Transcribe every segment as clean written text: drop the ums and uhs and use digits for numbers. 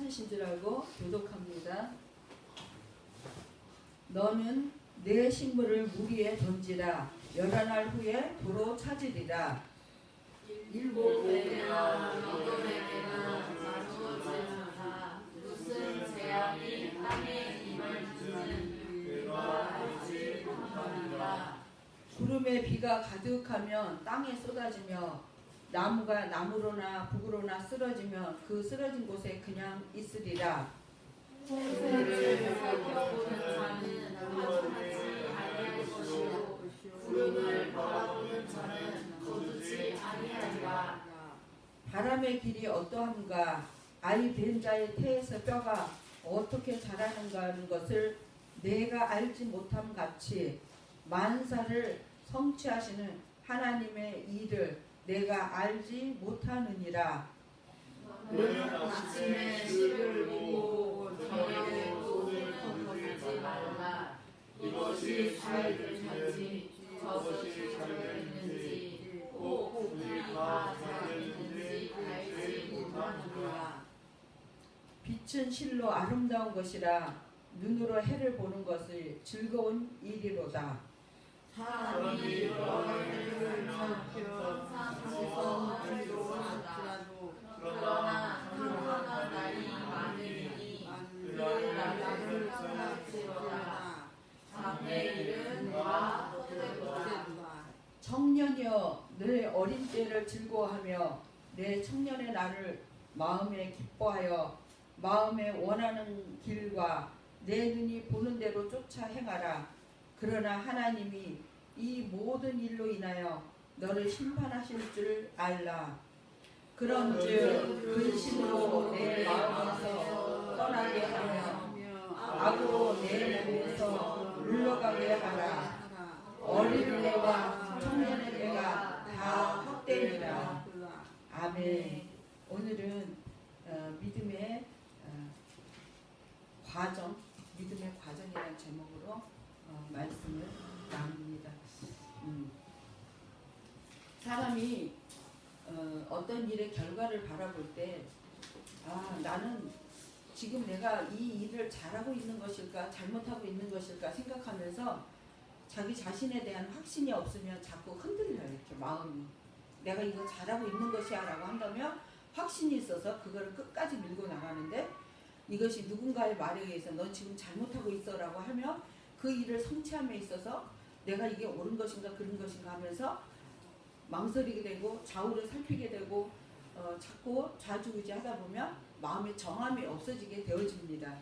하나님이신 줄 알고 교독합니다. 너는 내 식물을 물 위에 던지라. 여러 날 후에 도로 찾으리라. 일곱 배나 여덟에게나 나누어지리라. 무슨 재앙이 땅에 임할지는 그가 알지 못하리라. 구름에 비가 가득하면 땅에 쏟아지며 나무가 나무로나 북으로나 쓰러지면 그 쓰러진 곳에 그냥 있으리라. 세를 살펴보는 자는 파종하지 아니할 것이요 구름을 바라보는 자는 거두지 아니하리라. 바람의 길이 어떠한가? 아이 된 자의 태에서 뼈가 어떻게 자라는가 하는 것을 내가 알지 못함 같이 만사를 성취하시는 하나님의 일을 내가 알지 못하느니라. 너는 아침에 씨를 보고 저녁에 옷을 덮어주지 말라. 이것이 잘 됐는지 저것이 잘 됐는지 꼭 둘이 다 잘 됐는지 알지 못하느니라. 빛은 실로 아름다운 것이라 눈으로 해를 보는 것이 즐거운 일이로다. 사람이 여러 해를 살펴 상상해서 즐거워할지라도 그러나 그 하나 날이 많으니 그 날을 생각해보라. 장래일은 다 헛되도다. 청년이여 내 어린 때를 즐거워하며 내 청년의 날을 마음에 기뻐하여 마음에 원하는 길과 내 눈이 보는 대로 쫓아 행하라. 그러나 하나님이 이 모든 일로 인하여 너를 심판하실 줄 알라. 그런즉 근심으로 내 마음에서 떠나게 하며 악으로 내 몸에서 물러가게 하라. 어린 때와 청년의 때가 다 헛되니라. 아멘. 오늘은 믿음의 과정, 믿음의 과정이라는 제목으로 말씀을 나눕니다. 사람이 어떤 일의 결과를 바라볼 때 나는 지금 내가 이 일을 잘하고 있는 것일까 잘못하고 있는 것일까 생각하면서 자기 자신에 대한 확신이 없으면 자꾸 흔들려요. 이렇게 마음이. 내가 이거 잘하고 있는 것이야 라고 한다면 확신이 있어서 그거를 끝까지 밀고 나가는데 이것이 누군가의 말에 의해서 너 지금 잘못하고 있어 라고 하면 그 일을 성취함에 있어서 내가 이게 옳은 것인가 그런 것인가 하면서 망설이게 되고 좌우를 살피게 되고 자꾸 좌지우지하다 보면 마음의 정함이 없어지게 되어집니다.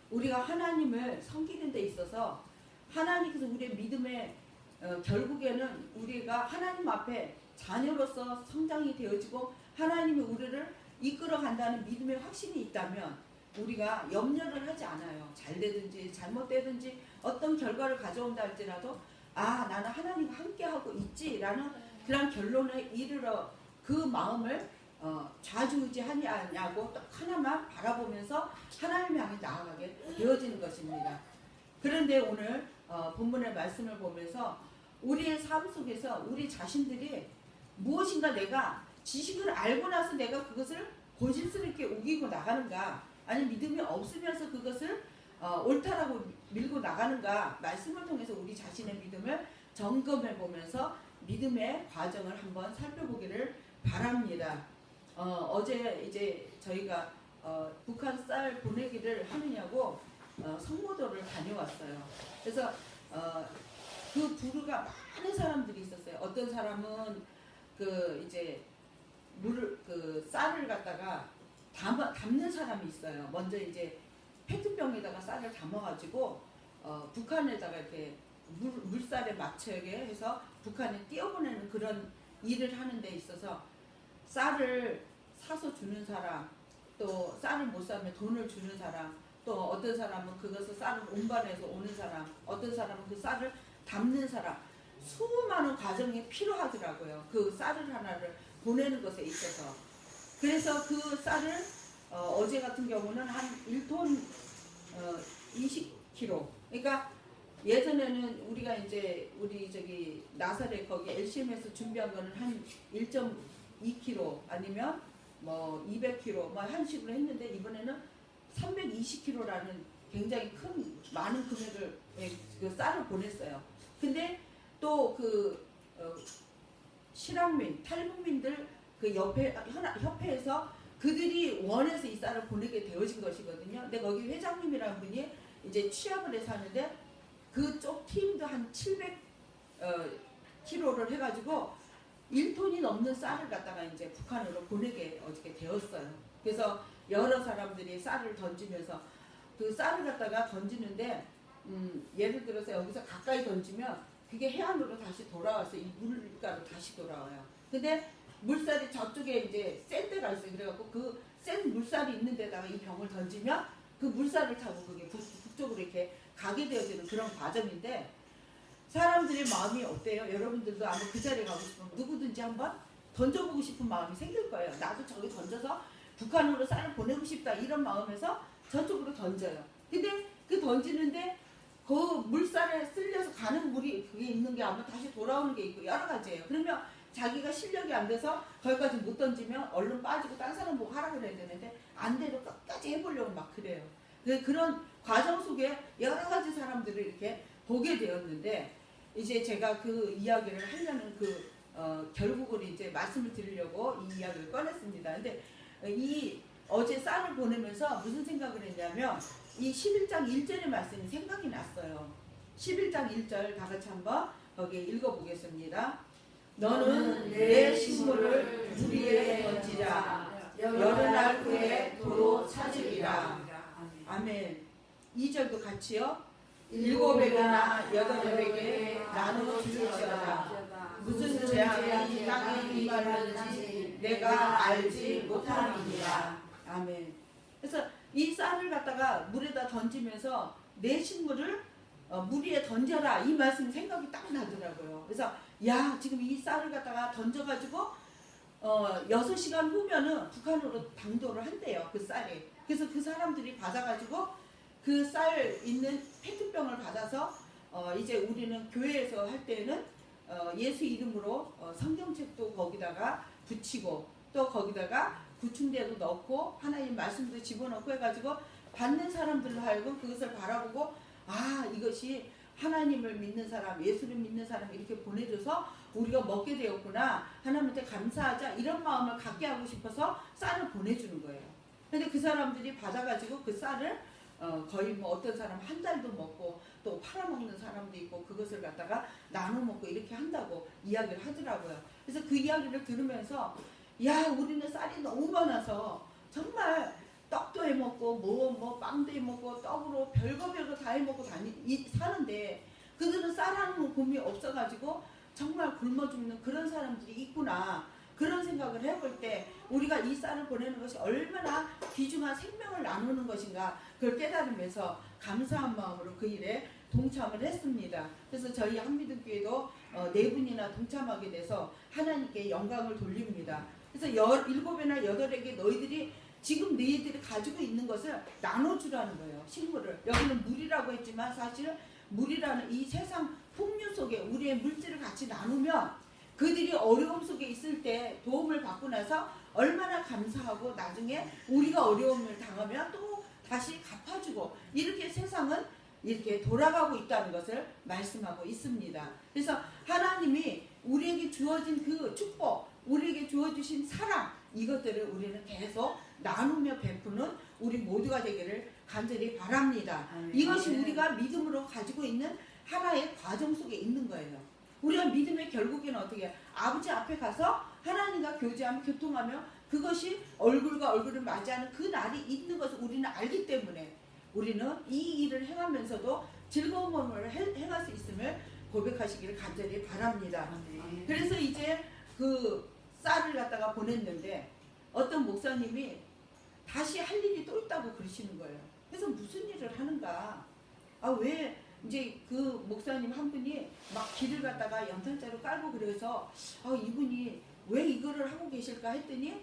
우리가 하나님을 섬기는 데 있어서 하나님께서 우리의 믿음의 결국에는 우리가 하나님 앞에 자녀로서 성장이 되어지고 하나님이 우리를 이끌어 간다는 믿음의 확신이 있다면 우리가 염려를 하지 않아요. 잘 되든지 잘못되든지 어떤 결과를 가져온다 할지라도 나는 하나님과 함께하고 있지라는 그런 결론에 이르러 그 마음을 좌지우지하지 않냐고 딱 하나만 바라보면서 하나님을 향해 나아가게 되어지는 것입니다. 그런데 오늘 본문의 말씀을 보면서 우리의 삶 속에서 우리 자신들이 무엇인가 내가 지식을 알고 나서 내가 그것을 고질스럽게 우기고 나가는가 아니면 믿음이 없으면서 그것을 옳다라고 밀고 나가는가 말씀을 통해서 우리 자신의 믿음을 점검해 보면서 믿음의 과정을 한번 살펴보기를 바랍니다. 어제 이제 저희가 북한 쌀 보내기를 하느냐고 성모도를 다녀왔어요. 그래서 그 부류가 많은 사람들이 있었어요. 어떤 사람은 이제 쌀을 갖다가 담는 사람이 있어요. 먼저 이제 페트병에다가 쌀을 담아가지고 북한에다가 이렇게 물살에 맞추게 해서 북한에 띄어보내는 그런 일을 하는 데 있어서 쌀을 사서 주는 사람, 또 쌀을 못 사면 돈을 주는 사람, 또 어떤 사람은 그것을 쌀을 운반해서 오는 사람, 어떤 사람은 그 쌀을 담는 사람, 수많은 과정이 필요하더라고요. 그 쌀을 하나를 보내는 것에 있어서. 그래서 그 쌀을 어제 같은 경우는 한 1톤 20kg. 그러니까 예전에는 우리가 이제 우리 저기 나사렛 거기 LCM에서 준비한 거는 한 1.2kg 아니면 뭐 200kg 뭐 한 식으로 했는데 이번에는 320kg라는 굉장히 큰 많은 금액을 그 쌀을 보냈어요. 근데 또 그 실향민, 탈북민들 그 협회에서 그들이 원해서 이 쌀을 보내게 되어진 것이거든요. 근데 거기 회장님이라는 분이 이제 취합을 해서 하는데 그쪽 팀도 한 700kg를 해가지고 1톤이 넘는 쌀을 갖다가 이제 북한으로 보내게 어저께 되었어요. 그래서 여러 사람들이 쌀을 던지면서 그 쌀을 갖다가 던지는데 예를 들어서 여기서 가까이 던지면 그게 해안으로 다시 돌아와서 이 물가로 다시 돌아와요. 근데 물살이 저쪽에 이제 센 데가 있어요. 그래갖고 그 센 물살이 있는 데다가 이 병을 던지면 그 물살을 타고 그게 북쪽으로 이렇게 가게 되어지는 그런 과정인데 사람들의 마음이 어때요? 여러분들도 아마 그 자리에 가고 싶으면 누구든지 한번 던져보고 싶은 마음이 생길 거예요. 나도 저기 던져서 북한으로 쌀을 보내고 싶다 이런 마음에서 저쪽으로 던져요. 근데 그 던지는데 그 물살에 쓸려서 가는 물이 그게 있는 게 아마 다시 돌아오는 게 있고 여러 가지예요. 그러면 자기가 실력이 안 돼서 거기까지 못 던지면 얼른 빠지고 딴 사람 보고 하라 그래야 되는데 안 돼도 끝까지 해보려고 막 그래요. 그런 과정 속에 여러 가지 사람들을 이렇게 보게 되었는데 이제 제가 그 이야기를 하려는 결국은 이제 말씀을 드리려고 이 이야기를 꺼냈습니다. 근데 이 어제 쌀을 보내면서 무슨 생각을 했냐면 이 11장 1절의 말씀이 생각이 났어요. 11장 1절 다 같이 한번 거기에 읽어보겠습니다. 너는 내 식물을 물 위에 던지라. 여러 날 후에 도로 찾으리라. 아멘. 2절도 같이요. 7에게나 8에게 나누어 주시리라. 무슨 재앙이 땅에 임하는지 내가 알지 못함이니라. 아멘. 그래서 이 쌀을 갖다가 물에다 던지면서 내 식물을 물 위에 던져라 이 말씀 생각이 딱 나더라고요. 그래서 야 지금 이 쌀을 갖다가 던져가지고 6시간 후면은 북한으로 당도를 한대요. 그 쌀이. 그래서 그 사람들이 받아가지고 그 쌀 있는 페트병을 받아서 이제 우리는 교회에서 할 때는 예수 이름으로 성경책도 거기다가 붙이고 또 거기다가 구충제도 넣고 하나님 말씀도 집어넣고 해가지고 받는 사람들로 하여금 그것을 바라보고 아 이것이 하나님을 믿는 사람 예수를 믿는 사람 이렇게 보내줘서 우리가 먹게 되었구나 하나님한테 감사하자 이런 마음을 갖게 하고 싶어서 쌀을 보내주는 거예요. 근데 그 사람들이 받아가지고 그 쌀을 거의 뭐 어떤 사람 한 달도 먹고 또 팔아먹는 사람도 있고 그것을 갖다가 나눠 먹고 이렇게 한다고 이야기를 하더라고요. 그래서 그 이야기를 들으면서 야 우리는 쌀이 너무 많아서 정말 떡도 해먹고 뭐 빵도 해먹고 떡으로 별거 다 해먹고 사는데 그들은 쌀하는 곰이 없어가지고 정말 굶어 죽는 그런 사람들이 있구나 그런 생각을 해볼 때 우리가 이 쌀을 보내는 것이 얼마나 귀중한 생명을 나누는 것인가 그걸 깨달으면서 감사한 마음으로 그 일에 동참을 했습니다. 그래서 저희 한미등교회도 4분이나 동참하게 돼서 하나님께 영광을 돌립니다. 그래서 7에나 8에게 너희들이 지금 너희들이 가지고 있는 것을 나눠주라는 거예요. 식물을. 여기는 물이라고 했지만 사실 물이라는 이 세상 풍류 속에 우리의 물질을 같이 나누면 그들이 어려움 속에 있을 때 도움을 받고 나서 얼마나 감사하고 나중에 우리가 어려움을 당하면 또 다시 갚아주고 이렇게 세상은 이렇게 돌아가고 있다는 것을 말씀하고 있습니다. 그래서 하나님이 우리에게 주어진 그 축복, 우리에게 주어주신 사랑 이것들을 우리는 계속 나누며 베푸는 우리 모두가 되기를 간절히 바랍니다. 이것이 우리가 믿음으로 가지고 있는 하나의 과정 속에 있는 거예요. 우리가 믿음의 결국에는 어떻게 아버지 앞에 가서 하나님과 교제하며 교통하며 그것이 얼굴과 얼굴을 맞이하는 그 날이 있는 것을 우리는 알기 때문에 우리는 이 일을 행하면서도 즐거운 몸을 행할 수 있음을 고백하시기를 간절히 바랍니다. 그래서 이제 그 쌀을 갖다가 보냈는데 어떤 목사님이 다시 할 일이 또 있다고 그러시는 거예요. 그래서 무슨 일을 하는가? 왜 이제 그 목사님 한 분이 막 길을 갖다가 연탄자로 깔고 그래서 이분이 왜 이거를 하고 계실까 했더니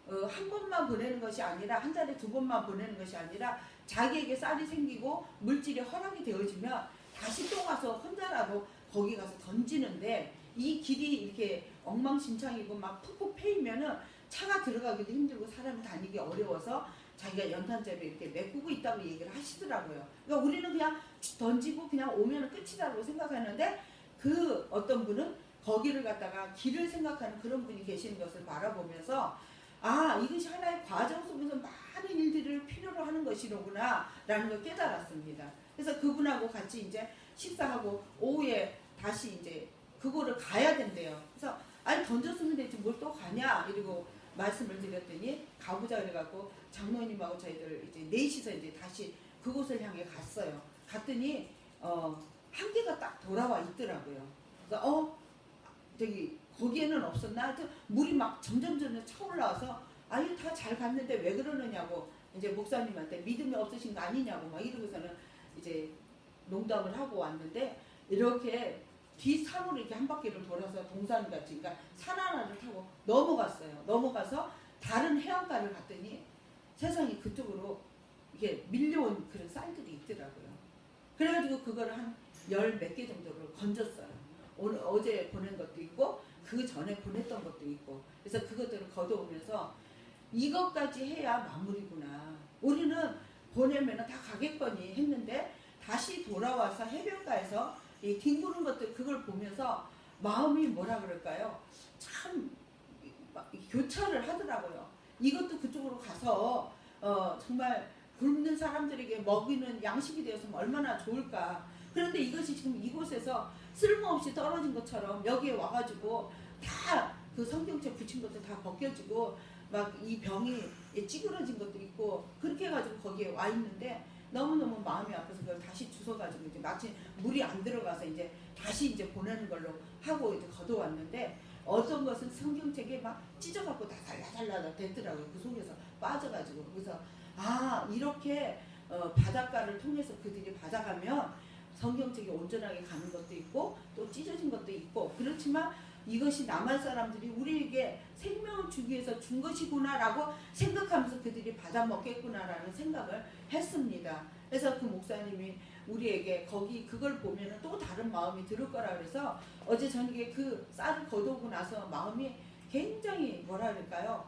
한 번만 보내는 것이 아니라 한 달에 2번만 보내는 것이 아니라 자기에게 쌀이 생기고 물질이 허락이 되어지면 다시 또 가서 혼자라도 거기 가서 던지는데 이 길이 이렇게 엉망진창이고 막 푹푹 패이면은 차가 들어가기도 힘들고 사람이 다니기 어려워서 자기가 연탄재로 이렇게 메꾸고 있다고 얘기를 하시더라고요. 그러니까 우리는 그냥 던지고 그냥 오면 끝이라고 생각하는데 그 어떤 분은 거기를 갖다가 길을 생각하는 그런 분이 계시는 것을 바라보면서 아, 이것이 하나의 과정 속에서 많은 일들을 필요로 하는 것이로구나 라는 걸 깨달았습니다. 그래서 그분하고 같이 이제 식사하고 오후에 다시 이제 그거를 가야 된대요. 그래서 아니 던졌으면 되지 뭘 또 가냐 이러고 말씀을 드렸더니 가보자 그래갖고 장로님하고 저희들 이제 넷이서 이제 다시 그곳을 향해 갔어요. 갔더니 한 개가 딱 돌아와 있더라고요. 그래서 저기 거기에는 없었나? 하여튼 물이 막 점점 차올라와서 아유 다 잘 갔는데 왜 그러느냐고 이제 목사님한테 믿음이 없으신 거 아니냐고 막 이러고서는 이제 농담을 하고 왔는데 이렇게 뒷산으로 이렇게 한 바퀴를 돌아서 동산같이 그러니까 산 하나를 타고 넘어갔어요. 넘어가서 다른 해안가를 갔더니 세상에 그쪽으로 이게 밀려온 그런 쌀들이 있더라고요. 그래가지고 그거를 한 10몇 개 정도를 건졌어요. 어제 보낸 것도 있고 그 전에 보냈던 것도 있고 그래서 그것들을 걷어오면서 이것까지 해야 마무리구나. 우리는 보내면 다 가겠거니 했는데 다시 돌아와서 해변가에서 이 뒹구는 것들 그걸 보면서 마음이 뭐라 그럴까요? 참 교차를 하더라고요. 이것도 그쪽으로 가서 정말 굶는 사람들에게 먹이는 양식이 되었으면 얼마나 좋을까. 그런데 이것이 지금 이곳에서 쓸모없이 떨어진 것처럼 여기에 와가지고 다 그 성경책 붙인 것도 다 벗겨지고 막 이 병이 찌그러진 것도 있고 그렇게 해가지고 거기에 와 있는데 너무너무 마음이 아파서 그걸 다시 주워가지고 이제 마치 물이 안 들어가서 이제 다시 이제 보내는 걸로 하고 이제 걷어왔는데 어떤 것은 성경책에 막 찢어갖고 다 달라달라 됐더라고요. 그 속에서 빠져가지고. 그래서 아 이렇게 바닷가를 통해서 그들이 받아가면 성경책이 온전하게 가는 것도 있고 또 찢어진 것도 있고 그렇지만 이것이 남한 사람들이 우리에게 생명을 주기 위해서 준 것이구나라고 생각하면서 그들이 받아먹겠구나라는 생각을 했습니다. 그래서 그 목사님이 우리에게 거기 그걸 보면 또 다른 마음이 들을 거라 그래서 어제 저녁에 그 쌀을 거두고 나서 마음이 굉장히 뭐라 그럴까요?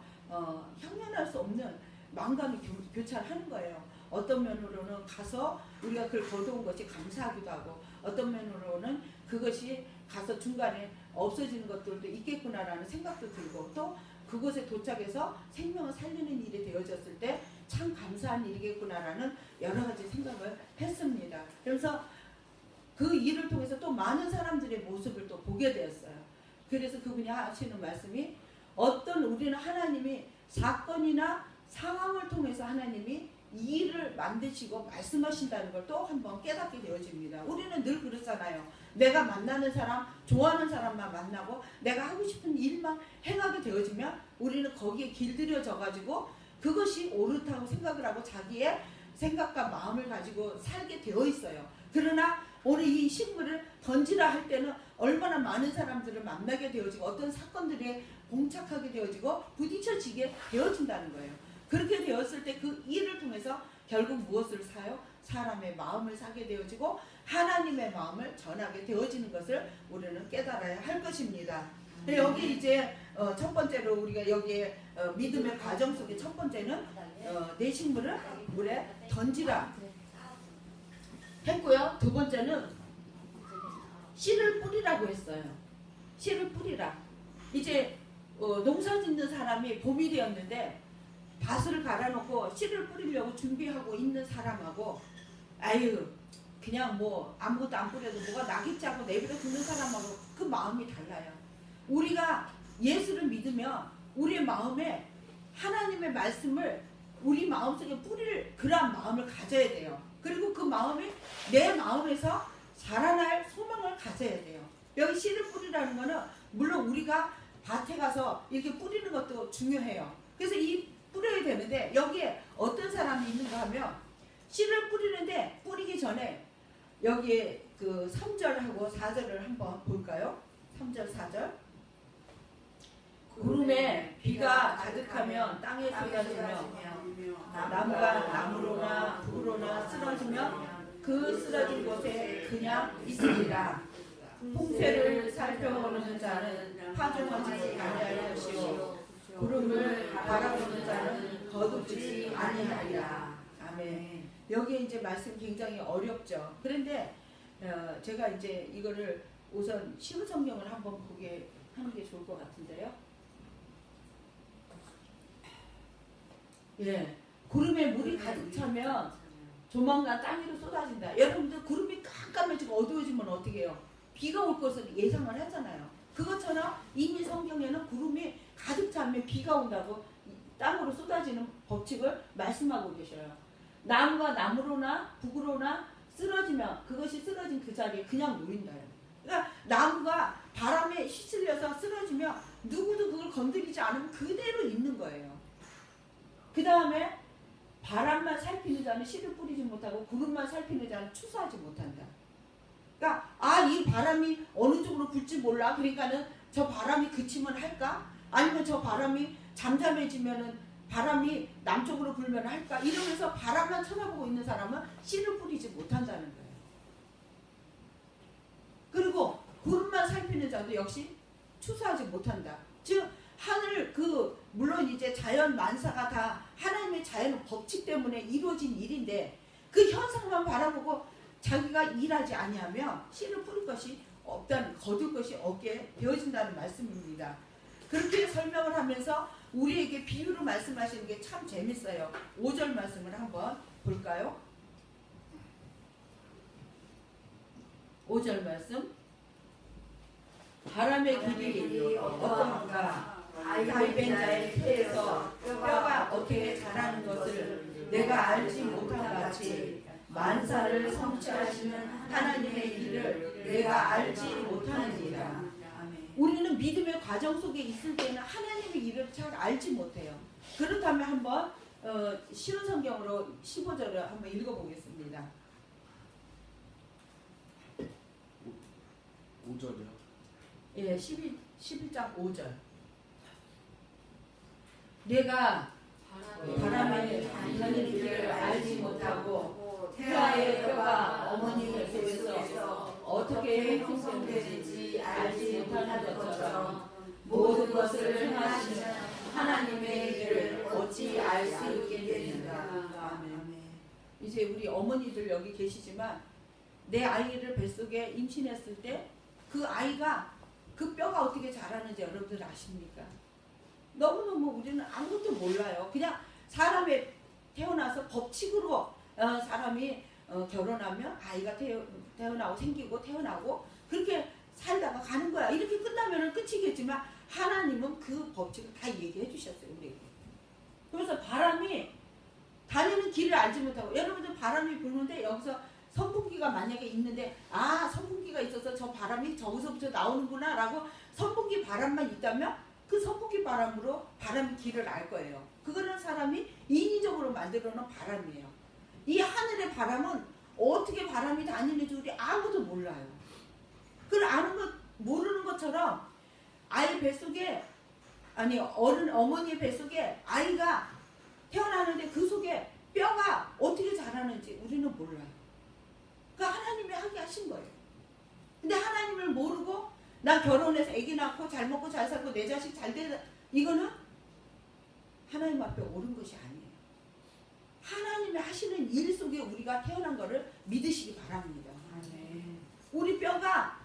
형연할 수 없는 망감이 교차하는 거예요. 어떤 면으로는 가서 우리가 그걸 거두은 것이 감사하기도 하고 어떤 면으로는 그것이 가서 중간에 없어지는 것들도 있겠구나라는 생각도 들고 또 그곳에 도착해서 생명을 살리는 일이 되어졌을 때 참 감사한 일이겠구나라는 여러 가지 생각을 했습니다. 그래서 그 일을 통해서 또 많은 사람들의 모습을 또 보게 되었어요. 그래서 그분이 하시는 말씀이 어떤 우리는 하나님이 사건이나 상황을 통해서 하나님이 이 일을 만드시고 말씀하신다는 걸 또 한번 깨닫게 되어집니다. 우리는 늘 그렇잖아요. 내가 만나는 사람, 좋아하는 사람만 만나고 내가 하고 싶은 일만 행하게 되어지면 우리는 거기에 길들여져 가지고 그것이 옳다고 생각을 하고 자기의 생각과 마음을 가지고 살게 되어 있어요. 그러나 오늘 이 식물을 던지라 할 때는 얼마나 많은 사람들을 만나게 되어지고 어떤 사건들에 봉착하게 되어지고 부딪혀지게 되어진다는 거예요. 그렇게 되었을 때 그 일을 통해서 결국 무엇을 사요? 사람의 마음을 사게 되어지고 하나님의 마음을 전하게 되어지는 것을 우리는 깨달아야 할 것입니다. 여기 이제 첫 번째로 우리가 여기에 믿음의 과정 속에 첫 번째는 내 식물을 물에 던지라 했고요. 두 번째는 씨를 뿌리라고 했어요. 씨를 뿌리라. 이제 농사 짓는 사람이 봄이 되었는데 밭을 갈아놓고 씨를 뿌리려고 준비하고 있는 사람하고 아유 그냥 뭐 아무것도 안 뿌려도 뭐가 나겠지 하고 내버려 두는 사람하고 그 마음이 달라요. 우리가 예수를 믿으면 우리의 마음에 하나님의 말씀을 우리 마음속에 뿌릴 그러한 마음을 가져야 돼요. 그리고 그 마음이 내 마음에서 자라날 소망을 가져야 돼요. 여기 씨를 뿌리라는 거는 물론 우리가 밭에 가서 이렇게 뿌리는 것도 중요해요. 그래서 이 뿌려야 되는데 여기에 어떤 사람이 있는가 하면 씨를 뿌리는데 뿌리기 전에 여기에 그 3절하고 4절을 한번 볼까요? 3절 4절 구름에 비가 가득하면 땅에 쏟아지며 나무가 나무로나 불로나 쓰러지면 그 쓰러진 곳에 그냥 있으리라. 풍세를 살펴보는 자는 파종하지 아니할 것이요 구름을 바라보는 자는 거듭지 아니하리라. 아멘. 여기에 이제 말씀 굉장히 어렵죠. 그런데 제가 이제 이거를 우선 쉬운 성경을 한번 보게 하는 게 좋을 것 같은데요. 예, 구름에 물이 가득 차면 조만간 땅 위로 쏟아진다. 여러분들 구름이 깜깜해지고 어두워지면 어떻게 해요? 비가 올 것을 예상을 하잖아요. 그것처럼 이미 성경에는 구름이 가득 차면 비가 온다고 땅으로 쏟아지는 법칙을 말씀하고 계셔요. 나무가 나무로나 북으로나 쓰러지면 그것이 쓰러진 그 자리에 그냥 놓인다요. 그러니까 나무가 바람에 휩쓸려서 쓰러지면 누구도 그걸 건드리지 않으면 그대로 있는 거예요. 그 다음에 바람만 살피는 자는 씨를 뿌리지 못하고 구름만 살피는 자는 추수하지 못한다. 그러니까 이 바람이 어느 쪽으로 불지 몰라. 그러니까는 저 바람이 그치면 할까? 아니면 저 바람이 잠잠해지면은 바람이 남쪽으로 불면 할까? 이러면서 바람만 쳐다보고 있는 사람은 씨를 뿌리지 못한다는 거예요. 그리고 구름만 살피는 자도 역시 추수하지 못한다. 즉 하늘 물론 이제 자연 만사가 다 하나님의 자연 법칙 때문에 이루어진 일인데 그 현상만 바라보고 자기가 일하지 아니하면 씨를 뿌릴 것이 없다는, 거둘 것이 없게 되어진다는 말씀입니다. 그렇게 설명을 하면서 우리에게 비유로 말씀하시는 게 참 재밌어요. 5절 말씀을 한번 볼까요? 5절 말씀. 바람의 길이 어떠한가? 가입된 자의 폐에서 뼈가 어떻게 자라는 것을 내가 알지 못한 같이 만사를 성취하시는 하나님의 일을 내가 알지 못하느니라. 우리는 믿음의 과정 속에 있을 때는 하나님의 일을 잘 알지 못해요. 그렇다면 한번 쉬운 성경으로 15절을 한번 읽어보겠습니다. 5절이요? 예, 11장 5절. 내가 바람에 다니는 길을 알지 못하고 태아의 뼈가 어머니 뱃속에서 어떻게 형성되는지 알지 못하는 것처럼 모든 것을 행하시는 하나님의 일을 어찌 알 수 있겠는가. 아멘. 이제 우리 어머니들 여기 계시지만 내 아이를 뱃속에 임신했을 때 그 아이가 그 뼈가 어떻게 자라는지 여러분들 아십니까? 너무너무 우리는 아무것도 몰라요. 그냥 사람이 태어나서 법칙으로 사람이 결혼하면 아이가 태어나고 생기고 태어나고 그렇게 살다가 가는 거야. 이렇게 끝나면 끝이겠지만 하나님은 그 법칙을 다 얘기해 주셨어요. 우리에게. 그래서 바람이 다니는 길을 알지 못하고 여러분들 바람이 부는데 여기서 선풍기가 만약에 있는데 선풍기가 있어서 저 바람이 저기서부터 나오는구나 라고 선풍기 바람만 있다면 그 선풍기 바람으로 바람의 길을 알 거예요. 그거는 사람이 인위적으로 만들어 놓은 바람이에요. 이 하늘의 바람은 어떻게 바람이 다니는지 우리 아무도 몰라요. 그걸 아는 것 모르는 것처럼 아이 뱃속에 어머니의 뱃속에 아이가 태어나는데 그 속에 뼈가 어떻게 자라는지 우리는 몰라요. 그러니까 하나님이 하게 하신 거예요. 근데 하나님을 모르고 나 결혼해서 아기 낳고 잘 먹고 잘 살고 내 자식 잘 되다 이거는 하나님 앞에 옳은 것이 아니에요. 하나님이 하시는 일 속에 우리가 태어난 것을 믿으시기 바랍니다. 우리 뼈가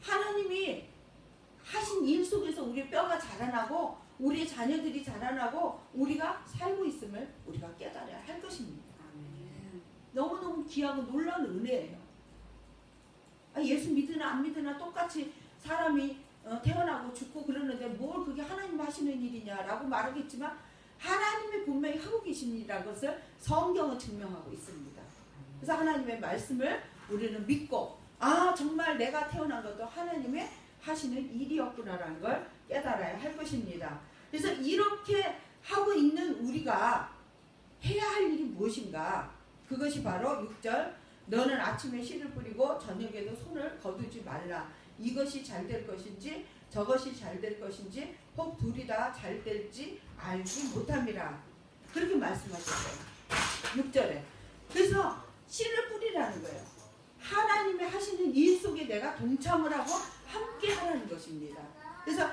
하나님이 하신 일 속에서 우리 뼈가 자라나고 우리 자녀들이 자라나고 우리가 살고 있음을 우리가 깨달아야 할 것입니다. 너무너무 귀하고 놀라운 은혜예요. 예수 믿으나 안 믿으나 똑같이 사람이 태어나고 죽고 그러는데 뭘 그게 하나님 하시는 일이냐라고 말하겠지만 하나님이 분명히 하고 계신 일이라는 것을 성경은 증명하고 있습니다. 그래서 하나님의 말씀을 우리는 믿고 정말 내가 태어난 것도 하나님의 하시는 일이었구나라는 걸 깨달아야 할 것입니다. 그래서 이렇게 하고 있는 우리가 해야 할 일이 무엇인가? 그것이 바로 6절 너는 아침에 씨를 뿌리고 저녁에도 손을 거두지 말라. 이것이 잘 될 것인지 저것이 잘 될 것인지 혹 둘이 다 잘 될지 알지 못함이라. 그렇게 말씀하셨어요. 6절에. 그래서 씨를 뿌리라는 거예요. 하나님의 하시는 일 속에 내가 동참을 하고 함께 하라는 것입니다. 그래서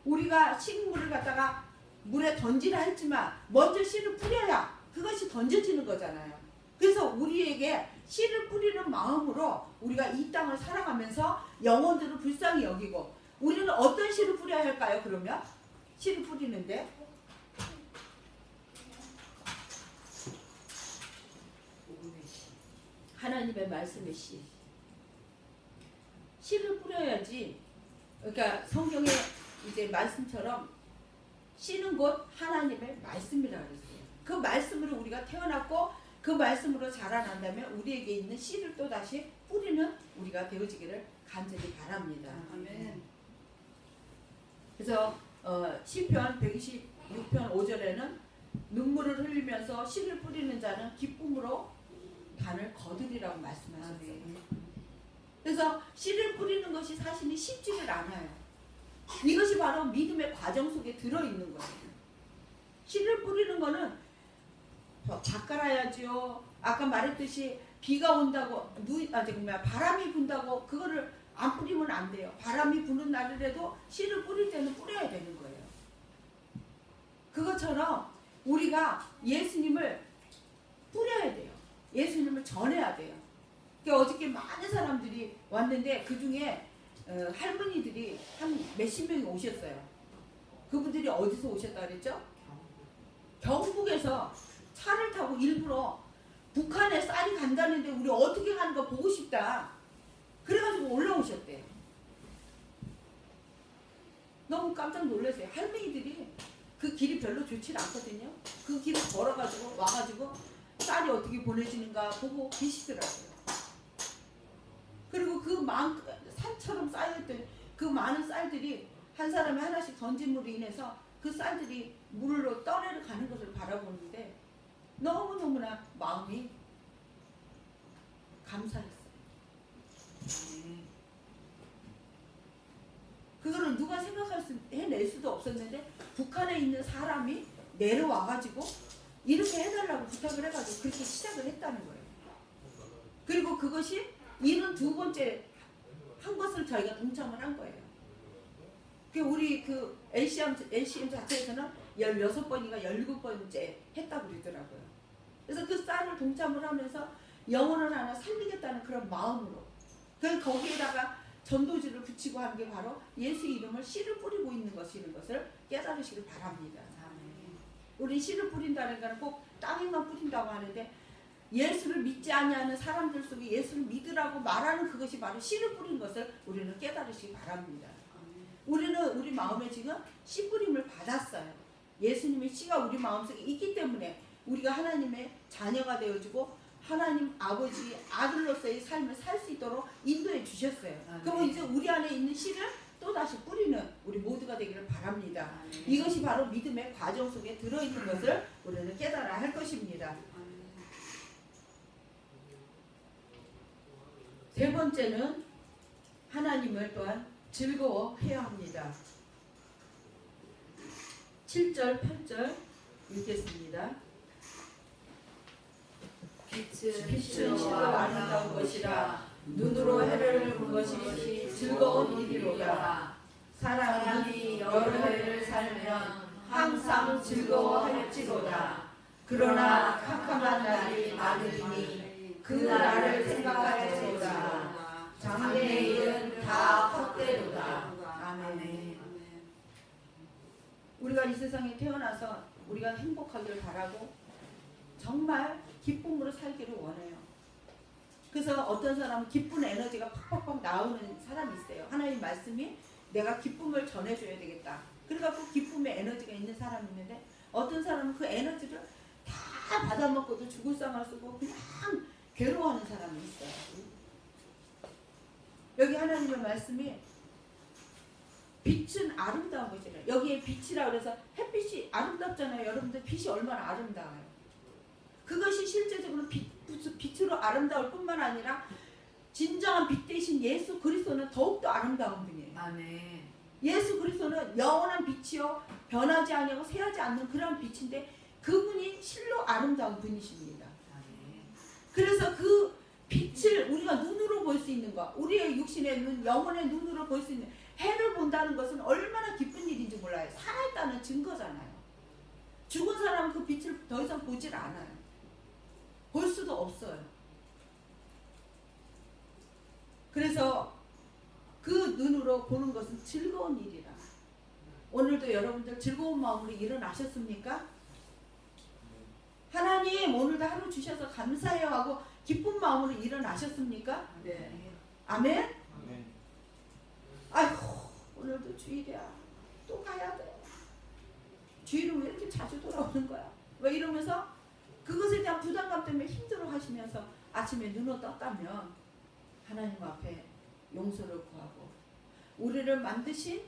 우리가 식물을 갖다가 물에 던지라 했지만 먼저 씨를 뿌려야 그것이 던져지는 거잖아요. 그래서 우리에게 씨를 뿌리는 마음으로 우리가 이 땅을 살아가면서 영혼들을 불쌍히 여기고, 우리는 어떤 씨를 뿌려야 할까요? 그러면 씨를 뿌리는데 하나님의 말씀의 씨, 씨를 뿌려야지. 그러니까 성경에 이제 말씀처럼 씨는 곧 하나님의 말씀이라 그랬어요. 그 말씀으로 우리가 태어났고 그 말씀으로 자라난다면 우리에게 있는 씨를 또 다시 뿌리는 우리가 되어지기를 간절히 바랍니다. 아멘. 그래서 시편 126편 5절에는 눈물을 흘리면서 씨를 뿌리는 자는 기쁨으로 단을 거두리라고 말씀하셨어요. 그래서 씨를 뿌리는 것이 사실은 쉽지를 않아요. 이것이 바로 믿음의 과정 속에 들어있는 거예요. 씨를 뿌리는 거는 밭 갈아야죠. 아까 말했듯이 비가 온다고 바람이 분다고 그거를 안 뿌리면 안 돼요. 바람이 부는 날이라도 씨를 뿌릴 때는 뿌려야 되는 거예요. 그것처럼 우리가 예수님을 뿌려야 돼요. 예수님을 전해야 돼요. 어저께 많은 사람들이 왔는데 그 중에 할머니들이 한 몇십 명이 오셨어요. 그분들이 어디서 오셨다 그랬죠? 경북에서 차를 타고 일부러 북한에 쌀이 간다는데 우리 어떻게 가는 거 보고 싶다. 그래가지고 올라오셨대요. 너무 깜짝 놀랐어요. 할머니들이 그 길이 별로 좋지 않거든요. 그 길을 걸어가지고 와가지고 쌀이 어떻게 보내지는가 보고 계시더라고요. 그리고 그 산처럼 쌓여있던 그 많은 쌀들이 한 사람이 하나씩 던짐으로 인해서 그 쌀들이 물로 떠내려 가는 것을 바라보는데 너무너무나 마음이 감사했어요. 그거를 누가 해낼 수도 없었는데 북한에 있는 사람이 내려와가지고 이렇게 해달라고 부탁을 해가지고 그렇게 시작을 했다는 거예요. 그리고 그것이 72번째 한 것을 저희가 동참을 한 거예요. 우리 그 LCM 자체에서는 16번인가 17번째 했다고 그러더라고요. 그래서 그 쌀을 동참을 하면서 영혼을 하나 살리겠다는 그런 마음으로. 그래서 거기에다가 전도지를 붙이고 하는 게 바로 예수 이름을 씨를 뿌리고 있는 것을 깨달으시길 바랍니다. 우리 씨를 뿌린다는 것은 꼭 땅에만 뿌린다고 하는데 예수를 믿지 아니하는 사람들 속에 예수를 믿으라고 말하는 그것이 바로 씨를 뿌린 것을 우리는 깨달으시기 바랍니다. 우리는 우리 마음에 지금 씨 뿌림을 받았어요. 예수님의 씨가 우리 마음속에 있기 때문에 우리가 하나님의 자녀가 되어지고 하나님 아버지 아들로서의 삶을 살 수 있도록 인도해 주셨어요. 그러면 이제 우리 안에 있는 씨를 또다시 뿌리는 우리 모두가 되기를 바랍니다. 이것이 바로 믿음의 과정 속에 들어있는 것을 우리는 깨달아야 할 것입니다. 세 번째는 하나님을 또한 즐거워해야 합니다. 7절, 8절 읽겠습니다. 빛은 실로 아름다운 것이라 눈으로 해를 본 것이 즐거운 일이로다. 사람이 여러 해를 살면 항상 즐거워할지로다. 그러나 캄캄한 날이 많으니 그 날을 생각할지로다. 장래일은 다 헛되로다. 아멘. 우리가 이 세상에 태어나서 우리가 행복하기를 바라고 정말 기쁨으로 살기를 원해요. 그래서 어떤 사람은 기쁜 에너지가 팍팍팍 나오는 사람이 있어요. 하나님 말씀이 내가 기쁨을 전해줘야 되겠다. 그래갖고 기쁨의 에너지가 있는 사람이 있는데 어떤 사람은 그 에너지를 다 받아먹고도 죽을 상을 쓰고 그냥 괴로워하는 사람이 있어요. 여기 하나님의 말씀이 빛은 아름다운 것이라. 여기에 빛이라 그래서 햇빛이 아름답잖아요. 여러분들 빛이 얼마나 아름다워요. 그것이 실제적으로 빛으로 아름다울 뿐만 아니라 진정한 빛 대신 예수 그리스도는 더욱더 아름다운 분이에요. 아멘. 예수 그리스도는 영원한 빛이요 변하지 아니하고 새하지 않는 그런 빛인데 그분이 실로 아름다운 분이십니다. 아멘. 그래서 그 빛을 우리가 눈으로 볼 수 있는 것, 우리의 육신의 눈, 영혼의 눈으로 볼 수 있는 해를 본다는 것은 얼마나 기쁜 일인지 몰라요. 살아있다는 증거잖아요. 죽은 사람은 그 빛을 더 이상 보질 않아요. 볼 수도 없어요. 그래서 그 눈으로 보는 것은 즐거운 일이라. 오늘도 여러분들 즐거운 마음으로 일어나셨습니까? 하나님 오늘도 하루 주셔서 감사해요 하고 기쁜 마음으로 일어나셨습니까? 네. 아멘? 아멘. 아이고 오늘도 주일이야. 또 가야 돼. 주일은 왜 이렇게 자주 돌아오는 거야? 왜 이러면서 그것에 대한 부담감 때문에 힘들어 하시면서 아침에 눈을 떴다면 하나님 앞에 용서를 구하고 우리를 만드신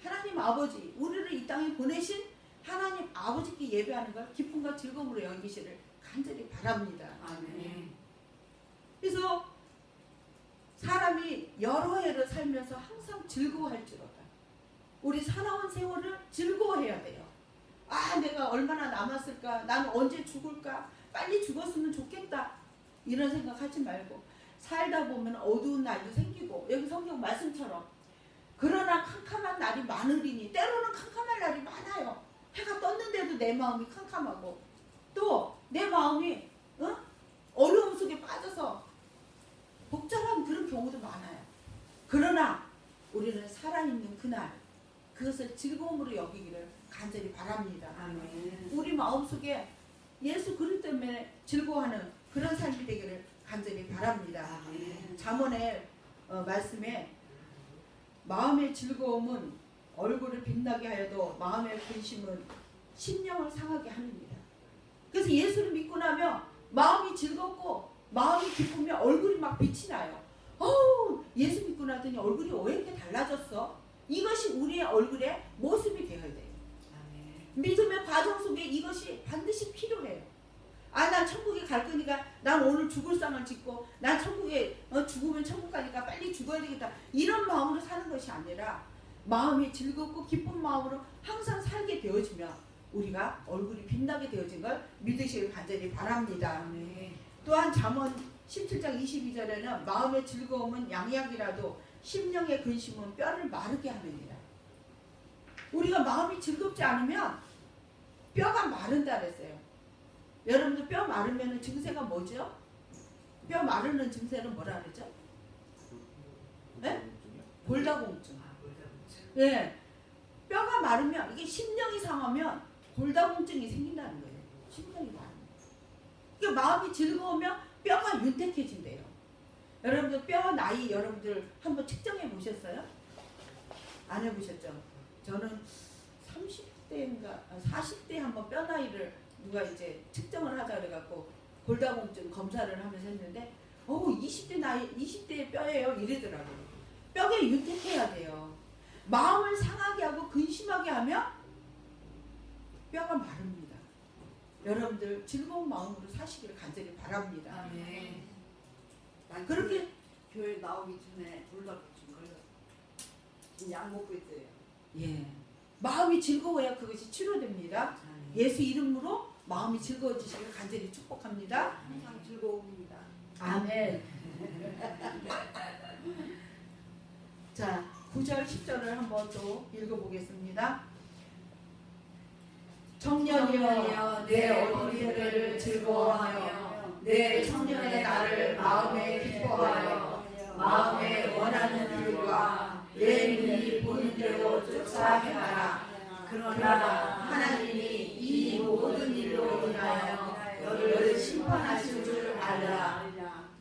하나님 아버지, 우리를 이 땅에 보내신 하나님 아버지께 예배하는 걸 기쁨과 즐거움으로 여기시를 간절히 바랍니다. 아멘. 그래서 사람이 여러 해를 살면서 항상 즐거워할지로다. 우리 살아온 세월을 즐거워해야 돼요. 아, 내가 얼마나 남았을까? 나는 언제 죽을까? 빨리 죽었으면 좋겠다. 이런 생각하지 말고 살다 보면 어두운 날도 생기고 여기 성경 말씀처럼 그러나 캄캄한 날이 많으리니 때로는 캄캄한 날이 많아요. 해가 떴는데도 내 마음이 캄캄하고 또 내 마음이 어려움 속에 빠져서 복잡한 그런 경우도 많아요. 그러나 우리는 살아있는 그날 그것을 즐거움으로 여기기를 간절히 바랍니다. 아멘. 우리 마음속에 예수 그리스도 때문에 즐거워하는 그런 삶이 되기를 간절히 바랍니다. 아멘. 잠언의 말씀에 마음의 즐거움은 얼굴을 빛나게 하여도 마음의 근심은 심령을 상하게 합니다. 그래서 예수를 믿고 나면 마음이 즐겁고 마음이 기쁘면 얼굴이 막 빛이 나요. 예수 믿고 나더니 얼굴이 왜 이렇게 달라졌어? 이것이 우리의 얼굴의 모습이 되어야 돼요. 아멘. 믿음의 과정 속에 이것이 반드시 필요해요. 아, 난 천국에 갈 거니까 난 오늘 죽을 상을 짓고 난 천국에 죽으면 천국 가니까 빨리 죽어야 되겠다. 이런 마음으로 사는 것이 아니라 마음이 즐겁고 기쁜 마음으로 항상 살게 되어지면 우리가 얼굴이 빛나게 되어진 걸 믿으시길 간절히 바랍니다. 아멘. 또한 잠언 17장 22절에는 마음의 즐거움은 양약이라도 심령의 근심은 뼈를 마르게 하느니라. 우리가 마음이 즐겁지 않으면 뼈가 마른다 그랬어요. 여러분들 뼈 마르면 증세가 뭐죠? 뼈 마르는 증세는 뭐라 그러죠? 네? 골다공증. 아, 예. 뼈가 마르면 이게 심령이 상하면 골다공증이 생긴다는 거예요. 심령이 마르면. 그러니까 마음이 즐거우면 뼈가 윤택해진대요. 여러분들 뼈 나이 여러분들 한번 측정해 보셨어요? 안 해보셨죠? 저는 30대인가 40대 한번 뼈 나이를 누가 이제 측정을 하자 그래갖고 골다공증 검사를 하면서 했는데 20대 나이 20대의 뼈예요 이러더라고요. 뼈가 윤택해야 돼요. 마음을 상하게 하고 근심하게 하면 뼈가 마릅니다. 여러분들 즐거운 마음으로 사시기를 간절히 바랍니다. 아멘. 난 그렇게 교회 나오기 전에 돌다리좀 걸려. 지금 약 먹고 있어요. 예, 마음이 즐거워야 그것이 치료됩니다. 아멘. 예수 이름으로 마음이 즐거워지시길 간절히 축복합니다. 항상 즐거움입니다. 아멘. 자, 9절 10절을 한번 또 읽어보겠습니다. 청년이여 내 어린이들을 즐거워하며 내 청년의 날을 마음에 기뻐하여 마음에 원하는 일과 내 눈이 보는 대로 쫓아 행하라. 그러나 하나님이 이 모든 일로 인하여 너를 심판하실 줄 알라.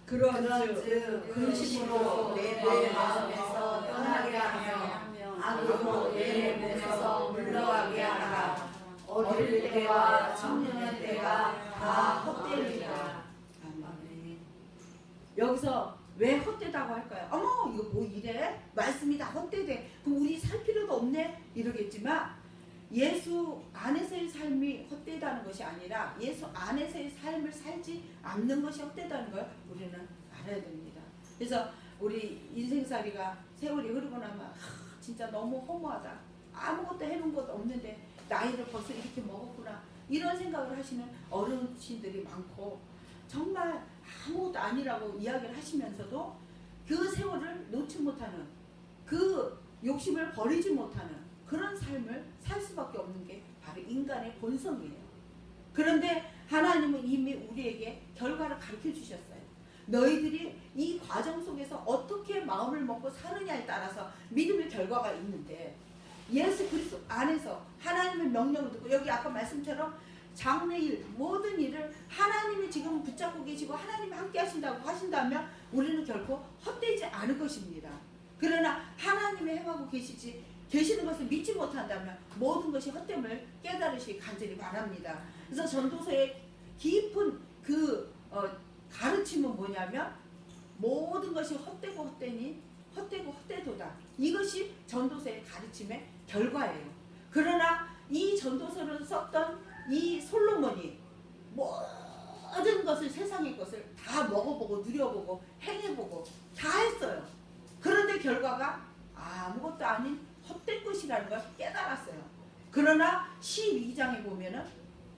그런즉 근심으로 내 마음에서 떠나게 하며 악으로 내 몸에서 물러가게 하라. 어릴 때와 청년의 때가 다 헛되리라. 아멘. 여기서 왜 헛되다고 할까요? 어머 이거 뭐 이래? 말씀이 다 헛되대. 그럼 우리 살 필요도 없네? 이러겠지만 예수 안에서의 삶이 헛되다는 것이 아니라 예수 안에서의 삶을 살지 않는 것이 헛되다는 걸 우리는 알아야 됩니다. 그래서 우리 인생살이가 세월이 흐르고 나면 진짜 너무 허무하다. 아무것도 해놓은 것도 없는데 나이를 벌써 이렇게 먹었구나. 이런 생각을 하시는 어르신들이 많고 정말 아무것도 아니라고 이야기를 하시면서도 그 세월을 놓지 못하는 그 욕심을 버리지 못하는 그런 삶을 살 수밖에 없는 게 바로 인간의 본성이에요. 그런데 하나님은 이미 우리에게 결과를 가르쳐 주셨어요. 너희들이 이 과정 속에서 어떻게 마음을 먹고 사느냐에 따라서 믿음의 결과가 있는데, 예수 그리스도 안에서 하나님의 명령을 듣고, 여기 아까 말씀처럼 장래일 모든 일을 하나님이 지금 붙잡고 계시고 하나님이 함께 하신다고 하신다면 우리는 결코 헛되지 않을 것입니다. 그러나 하나님이 행하고 계시는 것을 믿지 못한다면 모든 것이 헛됨을 깨달으시기 간절히 바랍니다. 그래서 전도서의 깊은 그 가르침은 뭐냐면, 모든 것이 헛되고 헛되니 헛되고 헛되도다. 이것이 전도서의 가르침의 결과예요. 그러나 이 전도서를 썼던 이 솔로몬이 모든 것을, 세상의 것을 다 먹어보고 누려보고 행해보고 다 했어요. 그런데 결과가 아무것도 아닌 헛된 것이라는 걸 깨달았어요. 그러나 12장에 보면은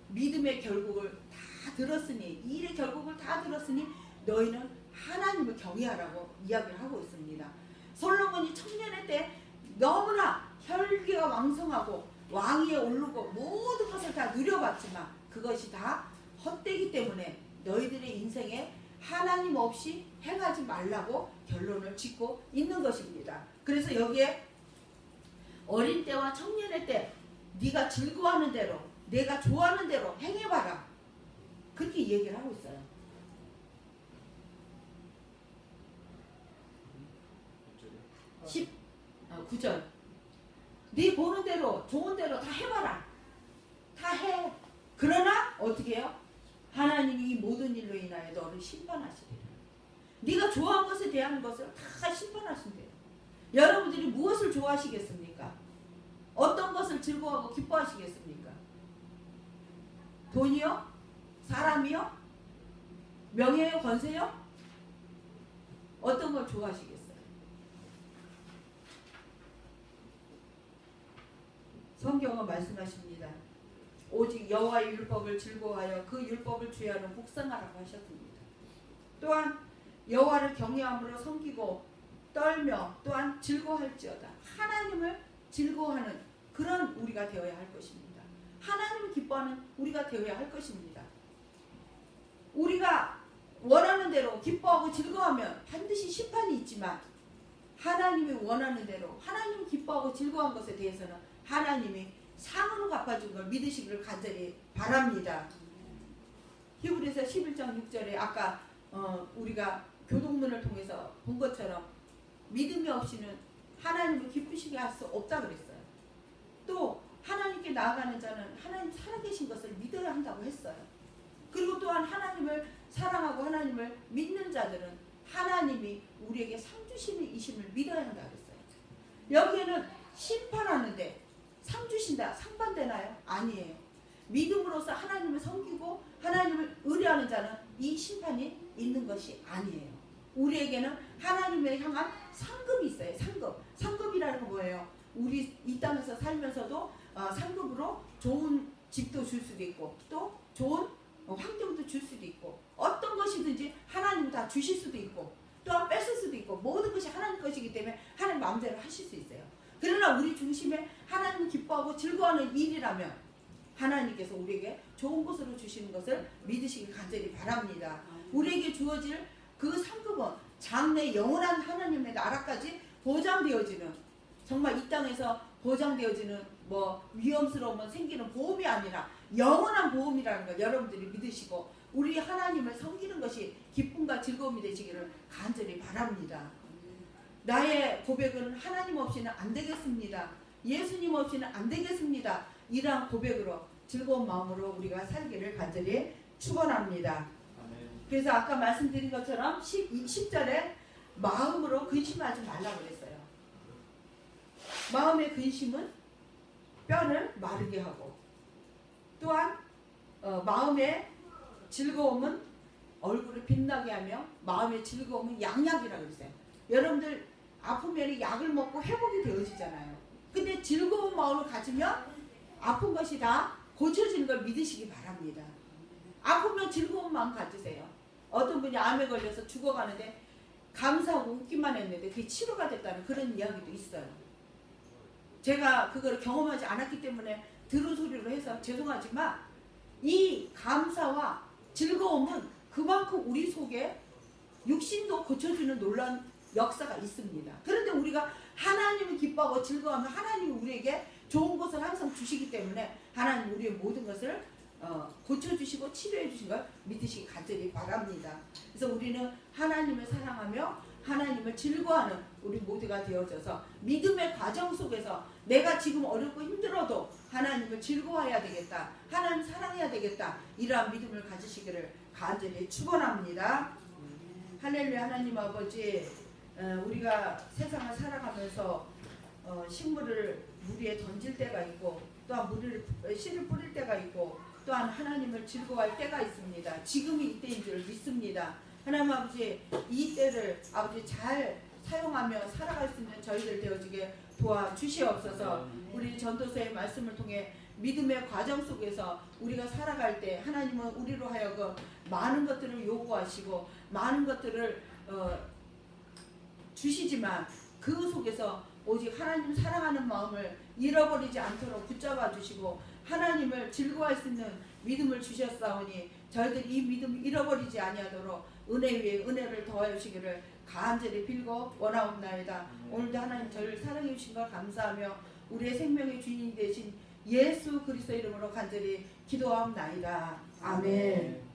믿음의 결국을 다 들었으니, 일의 결국을 다 들었으니 너희는 하나님을 경외하라고 이야기를 하고 있습니다. 솔로몬이 청년의 때 너무나 혈기가 왕성하고 왕위에 오르고 모든 것을 다 누려봤지만 그것이 다 헛되기 때문에 너희들의 인생에 하나님 없이 행하지 말라고 결론을 짓고 있는 것입니다. 그래서 여기에 어린 때와 청년의 때 네가 즐거워하는 대로, 내가 좋아하는 대로 행해봐라, 그렇게 얘기를 하고 있어요. 9절 네 보는 대로 좋은 대로 다 해봐라. 다 해. 그러나 어떻게 해요? 하나님이 이 모든 일로 인하여 너를 심판하시리라. 네가 좋아한 것에 대한 것을 다 심판하신대요. 여러분들이 무엇을 좋아하시겠습니까? 어떤 것을 즐거워하고 기뻐하시겠습니까? 돈이요? 사람이요? 명예요? 권세요? 어떤 걸 좋아하시겠어요? 성경은 말씀하십니다. 오직 여호와의 율법을 즐거워하여 그 율법을 주야로 묵상하라고 하셨습니다. 또한 여호와를 경외함으로 섬기고 떨며 또한 즐거워할지어다. 하나님을 즐거워하는 그런 우리가 되어야 할 것입니다. 하나님을 기뻐하는 우리가 되어야 할 것입니다. 우리가 원하는 대로 기뻐하고 즐거워하면 반드시 심판이 있지만, 하나님이 원하는 대로 하나님이 기뻐하고 즐거워한 것에 대해서는 하나님이 상으로 갚아준 걸 믿으시기를 간절히 바랍니다. 히브리서 11장 6절에 아까 우리가 교동문을 통해서 본 것처럼 믿음이 없이는 하나님을 기쁘시게 할 수 없다 그랬어요. 또 하나님께 나아가는 자는 하나님 살아계신 것을 믿어야 한다고 했어요. 그리고 또한 하나님을 사랑하고 하나님을 믿는 자들은 하나님이 우리에게 상 주심이심을 믿어야 한다 그랬어요. 여기에는 심판하는데 상 주신다, 상 받되나요? 아니에요. 믿음으로써 하나님을 섬기고 하나님을 의뢰하는 자는 이 심판이 있는 것이 아니에요. 우리에게는 하나님을 향한 상급이 있어요. 상급이라는 건 뭐예요? 우리 이 땅에서 살면서도 상급으로 좋은 집도 줄 수도 있고 또 좋은 환경도 줄 수도 있고, 어떤 것이든지 하나님 다 주실 수도 있고 또한 뺏을 수도 있고, 모든 것이 하나님 것이기 때문에 하나님 마음대로 하실 수 있어요. 그러나 우리 중심에 하나님을 기뻐하고 즐거워하는 일이라면 하나님께서 우리에게 좋은 것으로 주시는 것을 믿으시길 간절히 바랍니다. 우리에게 주어질 그 상급은 장래 영원한 하나님의 나라까지 보장되어지는, 정말 이 땅에서 보장되어지는 위험스러움은 생기는 보험이 아니라 영원한 보험이라는 걸 여러분들이 믿으시고 우리 하나님을 섬기는 것이 기쁨과 즐거움이 되시기를 간절히 바랍니다. 나의 고백은 하나님 없이는 안 되겠습니다. 예수님 없이는 안 되겠습니다. 이러한 고백으로 즐거운 마음으로 우리가 살기를 간절히 축원합니다. 그래서 아까 말씀드린 것처럼 10절에 마음으로 근심하지 말라고 그랬어요. 마음의 근심은 뼈를 마르게 하고, 또한 마음의 즐거움은 얼굴을 빛나게 하며 마음의 즐거움은 양약이라고 그랬어요. 여러분들 아프면 약을 먹고 회복이 되어지잖아요. 근데 즐거운 마음을 가지면 아픈 것이 다 고쳐지는 걸 믿으시기 바랍니다. 아프면 즐거운 마음 가지세요. 어떤 분이 암에 걸려서 죽어가는데 감사하고 웃기만 했는데 그게 치료가 됐다는 그런 이야기도 있어요. 제가 그걸 경험하지 않았기 때문에 들은 소리로 해서 죄송하지만 이 감사와 즐거움은 그만큼 우리 속에 육신도 고쳐주는 놀라운 역사가 있습니다. 그런데 우리가 하나님을 기뻐하고 즐거워하면 하나님이 우리에게 좋은 것을 항상 주시기 때문에 하나님 우리의 모든 것을 고쳐주시고 치료해 주신 걸 믿으시기 간절히 바랍니다. 그래서 우리는 하나님을 사랑하며 하나님을 즐거워하는 우리 모두가 되어져서 믿음의 과정 속에서 내가 지금 어렵고 힘들어도 하나님을 즐거워해야 되겠다, 하나님 사랑해야 되겠다, 이러한 믿음을 가지시기를 간절히 축원합니다. 할렐루야. 하나님 아버지, 우리가 세상을 살아가면서 식물을 물 위에 던질 때가 있고 또한 씨를 뿌릴 때가 있고 또한 하나님을 즐거워할 때가 있습니다. 지금이 이때인 줄 믿습니다. 하나님 아버지, 이 때를 아버지 잘 사용하며 살아갈 수 있는 저희들 되어지게 도와주시옵소서. 우리 전도서의 말씀을 통해 믿음의 과정 속에서 우리가 살아갈 때 하나님은 우리로 하여금 많은 것들을 요구하시고 많은 것들을 주시지만 그 속에서 오직 하나님 사랑하는 마음을 잃어버리지 않도록 붙잡아 주시고 하나님을 즐거워할 수 있는 믿음을 주셨사오니 저희들이 이 믿음 잃어버리지 아니하도록 은혜 위에 은혜를 더하여 주시기를 간절히 빌고 원하옵나이다. 오늘도 하나님 저희를 사랑해 주신 걸 감사하며 우리의 생명의 주인이 되신 예수 그리스도 이름으로 간절히 기도하옵나이다. 아멘.